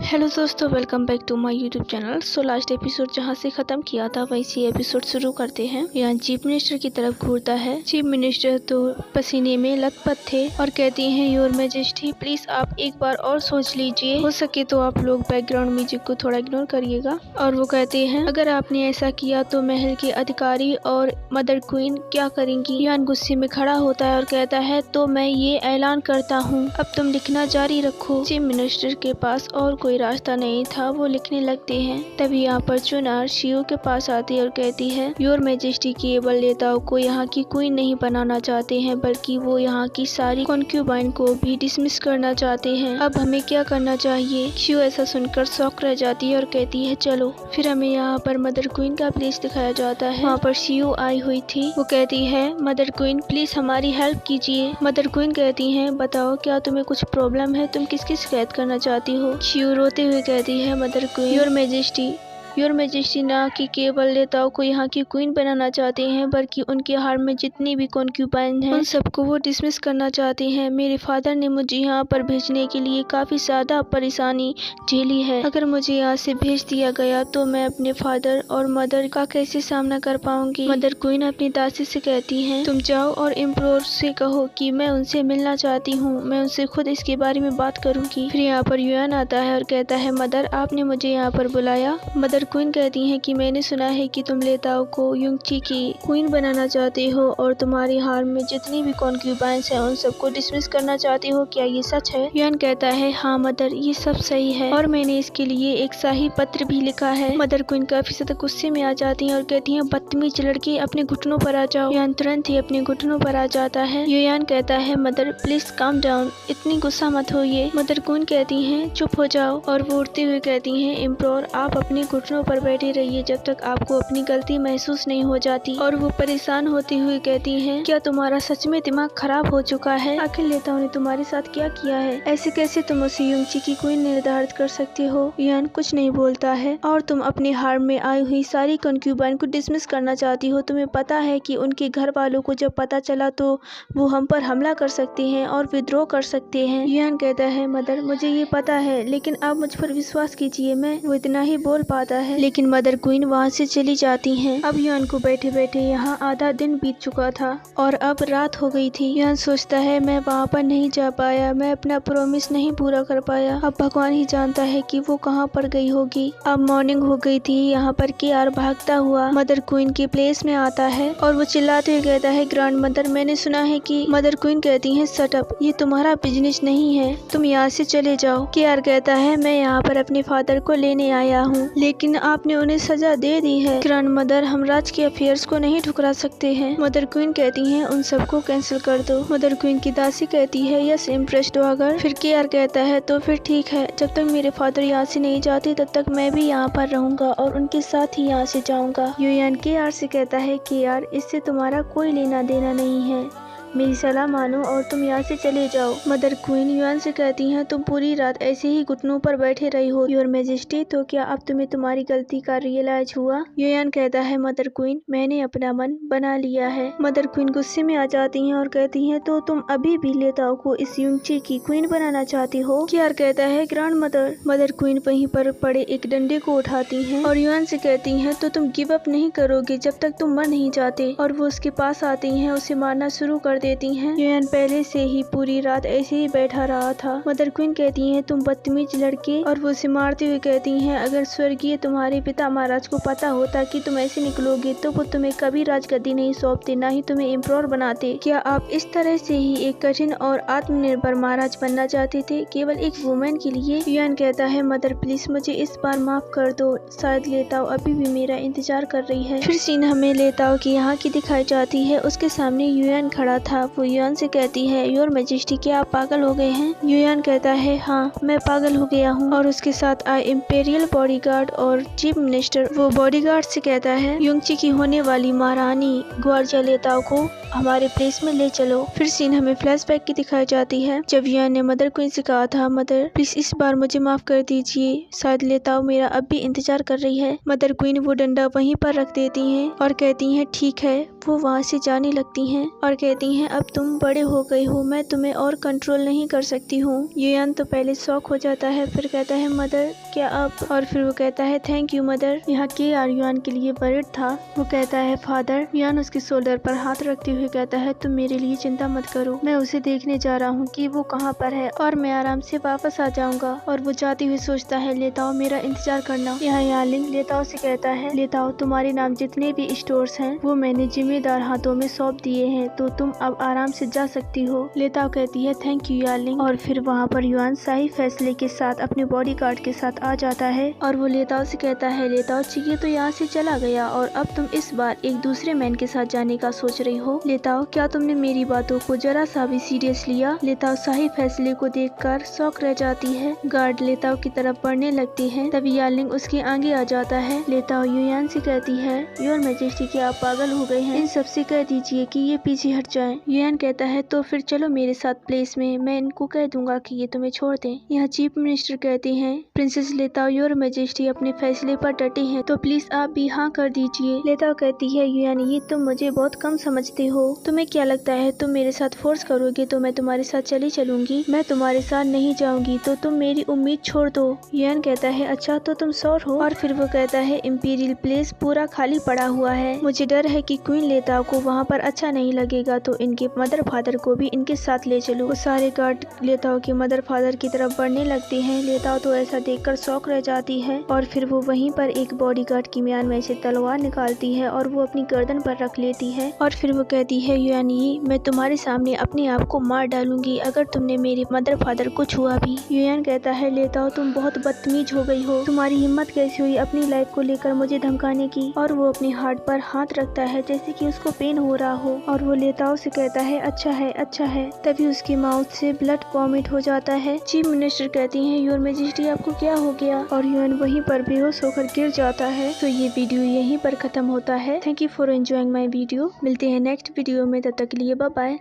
Hello दोस्तों, welcome back to my YouTube channel. Last episode जहां से खत्म किया था वैसे एपिसोड शुरू करते हैं। यहाँ चीफ मिनिस्टर की तरफ घूरता है। चीफ मिनिस्टर तो पसीने में लथपथ थे और कहती हैं, योर मैजेस्टी प्लीज आप एक बार और सोच लीजिए, हो सके तो आप लोग बैकग्राउंड म्यूजिक को थोड़ा इग्नोर करिएगा। और वो कहते हैं, अगर आपने ऐसा किया तो महल के अधिकारी और मदर क्वीन क्या करेंगी। यान गुस्से में खड़ा होता है और कहता है, तो मैं ये ऐलान करता हूँ, अब तुम लिखना जारी रखो। चीफ मिनिस्टर के पास और कोई रास्ता नहीं था, वो लिखने लगते हैं। तभी यहाँ पर चुनार शियो के पास आती है और कहती है, योर मैजेस्टी केवल नेताओं को यहाँ की क्वीन नहीं बनाना चाहते हैं, बल्कि वो यहाँ की सारी कॉन्क्यूबाइन को भी डिसमिस करना चाहते हैं। अब हमें क्या करना चाहिए। शियो ऐसा सुनकर शॉक रह जाती है और कहती है, चलो। फिर हमें यहाँ पर मदर क्वीन का प्लेस दिखाया जाता है। वहाँ पर शियो आई हुई थी। वो कहती है, मदर क्वीन प्लीज हमारी हेल्प कीजिए। मदर क्वीन कहती है, बताओ क्या तुम्हें कुछ प्रॉब्लम है, तुम किसकी शिकायत करना चाहती हो। शियो रोते हुए कहती है, मदर क्वीन, योर मैजेस्टी ना कि केवल नेताओं को यहाँ की क्वीन बनाना चाहते हैं, बल्कि उनके हार में जितनी भी कॉन्क्यूबाइन हैं उन सबको वो डिसमिस करना चाहते हैं। मेरे फादर ने मुझे यहाँ पर भेजने के लिए काफी ज्यादा परेशानी झेली है। अगर मुझे यहाँ से भेज दिया गया तो मैं अपने फादर और मदर का कैसे सामना कर पाऊंगी। मदर क्वीन अपनी दासी से कहती है, तुम जाओ और एम्परर से कहो कि मैं उनसे मिलना चाहती हूँ, मैं उनसे खुद इसके बारे में बात करूंगी। फिर यहाँ पर युआन आता है और कहता है, मदर आपने मुझे यहाँ पर बुलाया। मदर क्वीन कहती हैं कि मैंने सुना है कि तुम लेताओ को युंगची की क्वीन बनाना चाहते हो और तुम्हारी हार में जितनी भी कॉन्क्यूबाइंस हैं उन सबको डिसमिस करना चाहते हो, क्या ये सच है। युआन कहता है, हाँ मदर, ये सब सही है और मैंने इसके लिए एक शाही पत्र भी लिखा है। मदर क्वीन काफी ज्यादा गुस्से में आ जाती हैं और कहती हैं, बदतमीज लड़के, अपने घुटनों पर आ जाओ। युआन तुरंत ही अपने घुटनों पर आ जाता है। युआन कहता है, मदर प्लीज काम डाउन, इतनी गुस्सा मत होइए। मदर क्वीन कहती हैं, चुप हो जाओ, और वो उठते हुए कहती हैं, एम्परर आप अपने घुटनों पर बैठे रहिए जब तक आपको अपनी गलती महसूस नहीं हो जाती। और वो परेशान होती हुई कहती हैं, क्या तुम्हारा सच में दिमाग खराब हो चुका है। आखिर नेताओं ने तुम्हारे साथ क्या किया है। ऐसे कैसे तुम उसे युंगची की क्वीन निर्धारित कर सकते हो। युआन कुछ नहीं बोलता है। और तुम अपने हार में आई हुई सारी कॉन्क्यूबाइन को डिसमिस करना चाहती हो। तुम्हें पता है कि उनके घर वालों को जब पता चला तो वो हम पर हमला कर सकते हैं और विद्रोह कर सकते हैं। युआन कहता है, मदर मुझे ये पता है, लेकिन आप मुझ पर विश्वास कीजिए। मैं वो इतना ही बोल पाता है। लेकिन मदर क्वीन वहाँ से चली जाती हैं। अब युआन को बैठे बैठे यहाँ आधा दिन बीत चुका था और अब रात हो गई थी। युआन सोचता है, मैं वहाँ पर नहीं जा पाया, मैं अपना प्रॉमिस नहीं पूरा कर पाया। अब भगवान ही जानता है कि वो कहाँ पर गई होगी। अब मॉर्निंग हो गई थी। यहाँ पर केआर भागता हुआ मदर क्वीन के प्लेस में आता है और वो चिल्लाते हुए कहता है, ग्रैंड मदर मैंने सुना है कि। मदर क्वीन कहती है, शट अप, ये तुम्हारा बिजनेस नहीं है, तुम यहाँ से चले जाओ। केआर कहता है, मैं यहाँ पर अपने फादर को लेने आया हूँ, लेकिन आपने उन्हें सजा दे दी है। ग्रैंड मदर, हम राज के अफेयर्स को नहीं ठुकरा सकते हैं। मदर क्वीन कहती हैं, उन सबको कैंसिल कर दो। मदर क्वीन की दासी कहती है, यस इम्प्रेस्ड अगर। फिर केआर कहता है, तो फिर ठीक है, जब तक मेरे फादर यहाँ से नहीं जाते तब तक मैं भी यहाँ पर रहूंगा और उनके साथ ही यहाँ से जाऊंगा। युआन केआर से कहता है, केआर इससे तुम्हारा कोई लेना देना नहीं है, मेरी सलाह मानो और तुम यहाँ से चले जाओ। मदर क्वीन युआन से कहती हैं, तुम पूरी रात ऐसे ही घुटनों पर बैठे रही हो योर मैजेस्टी, तो क्या अब तुम्हें तुम्हारी गलती का रियलाइज हुआ। युआन कहता है, मदर क्वीन मैंने अपना मन बना लिया है। मदर क्वीन गुस्से में आ जाती हैं और कहती हैं, तो तुम अभी भी लेताओं को इस युंगची की क्वीन बनाना चाहती हो। केआर कहता है, ग्रैंड मदर। मदर क्वीन वहीं पर पड़े एक डंडे को उठाती हैं और युआन से कहती हैं, तो तुम गिव अप नहीं करोगे जब तक तुम मर नहीं जाते। और वो उसके पास आती हैं, उसे मारना शुरू कर देती हैं। युआन पहले से ही पूरी रात ऐसे ही बैठा रहा था। मदर क्वीन कहती हैं, तुम बदतमीज लड़के, और वो उसे मारते हुए कहती हैं, अगर स्वर्गीय तुम्हारे पिता महाराज को पता होता कि तुम ऐसे निकलोगे तो वो तुम्हें कभी राजगद्दी नहीं सौंपते, ना ही तुम्हें एम्परर बनाते। क्या आप इस तरह से ही एक कठिन और आत्मनिर्भर महाराज बनना चाहते थे, केवल एक वुमेन के लिए। युआन कहता है, मदर प्लीज मुझे इस बार माफ कर दो, शायद लेताओ अभी भी मेरा इंतजार कर रही है। फिर सीन हमें लेताओ की यहाँ की दिखाई जाती है। उसके सामने युआन खड़ा था। वो युआन से कहती है, योर मैजेस्टी क्या आप पागल हो गए हैं। युआन कहता है, हाँ मैं पागल हो गया हूँ। और उसके साथ आए इम्पेरियल बॉडीगार्ड और चीफ मिनिस्टर। वो बॉडीगार्ड से कहता है, युंगची की होने वाली महारानी ग्वारजा लेताओ को हमारे प्लेस में ले चलो। फिर सीन हमें फ्लैशबैक की दिखाई जाती है, जब युआन ने मदर क्वीन से कहा था, मदर प्लीज इस बार मुझे माफ कर दीजिए, शायद लेताओ मेरा अब भी इंतजार कर रही है। मदर क्वीन वो डंडा वहीं पर रख देती हैं और कहती हैं, ठीक है। वो वहाँ से जाने लगती हैं और कहती हैं अब तुम बड़े हो गए हो, मैं तुम्हें और कंट्रोल नहीं कर सकती हूँ। युयान तो पहले शॉक हो जाता है, फिर कहता है मदर क्या आप, और फिर वो कहता है थैंक यू मदर। यहाँ के आर युयान के लिए वरिड था। वो कहता है फादर। युयान उसके शोल्डर पर हाथ रखते हुए कहता है तुम मेरे लिए चिंता मत करो, मैं उसे देखने जा रहा हूँ कि वो कहाँ पर है और मैं आराम से वापस आ जाऊंगा। और वो जाते हुए सोचता है लेताओ मेरा इंतजार करना। यहाँ यालिंग लेताओ से कहता है लेताओ तुम्हारे नाम जितने भी स्टोर्स हैं वो मैंने जिम्मेदार हाथों में सौंप दिए हैं, तो तुम अब आराम से जा सकती हो। लेताओ कहती है थैंक यू यालिंग। और फिर वहाँ पर युयान सही फैसले के साथ अपने बॉडीगार्ड के साथ आ जाता है और वो लेताओ से कहता है लेताओ चिकी तो यहाँ से चला गया और अब तुम इस बार एक दूसरे मैन के साथ जाने का सोच रही हो। लेताओ क्या तुमने मेरी बातों को जरा सा भी सीरियस लिया? लेताओ सही फैसले को देखकर शॉक रह जाती है। गार्ड लेताओ की तरफ बढ़ने लगती है, तभी यालिंग उसके आगे आ जाता है। लेताओ युयान से कहती है योर मैजेस्टी क्या आप पागल हो गए हैं? इन सबसे कह दीजिए कि ये पीछे हट जाएं। युयान कहता है तो फिर चलो मेरे साथ प्लेस में, मैं इनको कह दूंगा कि ये तुम्हें छोड़ दें। यहाँ चीफ मिनिस्टर कहते हैं प्रिंसेस लेताओ योर मैजेस्टी अपने फैसले पर डटे हैं तो प्लीज आप भी हाँ कर दीजिए। लेताओ कहती है युयान ये तुम मुझे बहुत कम समझते हो, तुम्हें क्या लगता है तुम मेरे साथ फोर्स करोगे तो मैं तुम्हारे साथ चली चलूंगी? मैं तुम्हारे साथ नहीं जाऊंगी तो तुम मेरी उम्मीद छोड़ दो। युयान कहता है अच्छा तो तुम श्योर हो? और फिर वो कहता है इंपीरियल प्लेस पूरा खाली पड़ा हुआ है, मुझे डर है कि क्वीन लेताओ को वहाँ पर अच्छा नहीं लगेगा, तो इनके मदर फादर को भी इनके साथ ले चलो। वो सारे गार्ड लेताओ के मदर फादर की तरफ बढ़ने लगते हैं। लेताओ तो ऐसा देखकर शॉक रह जाती है और फिर वो वहीं पर एक बॉडीगार्ड की म्यान में से तलवार निकालती है और वो अपनी गर्दन पर रख लेती है और फिर वो कहती है युयान मैं तुम्हारे सामने अपने आप को मार डालूंगी अगर तुमने मेरे मदर फादर को छुआ भी। युयान कहता है लेताओ तुम बहुत बदतमीज हो गई हो, तुम्हारी हिम्मत कैसी हुई अपनी लाइफ को लेकर मुझे धमकाने की? और वो अपने हार्ट पर हाथ रखता है जैसे कि उसको पेन हो रहा हो और वो लेताओ से कहता है अच्छा है अच्छा है। तभी उसके माउथ से ब्लड वॉमिट हो जाता है। चीफ मिनिस्टर कहती है योर मैजेस्टी आपको क्या हो गया? और युयान वहीं पर बेहोश होकर गिर जाता है। तो ये वीडियो यहीं पर खत्म होता है। Thank you for enjoying my video. मिलते हैं नेक्स्ट वीडियो में, तब तक के लिए बाय बाय।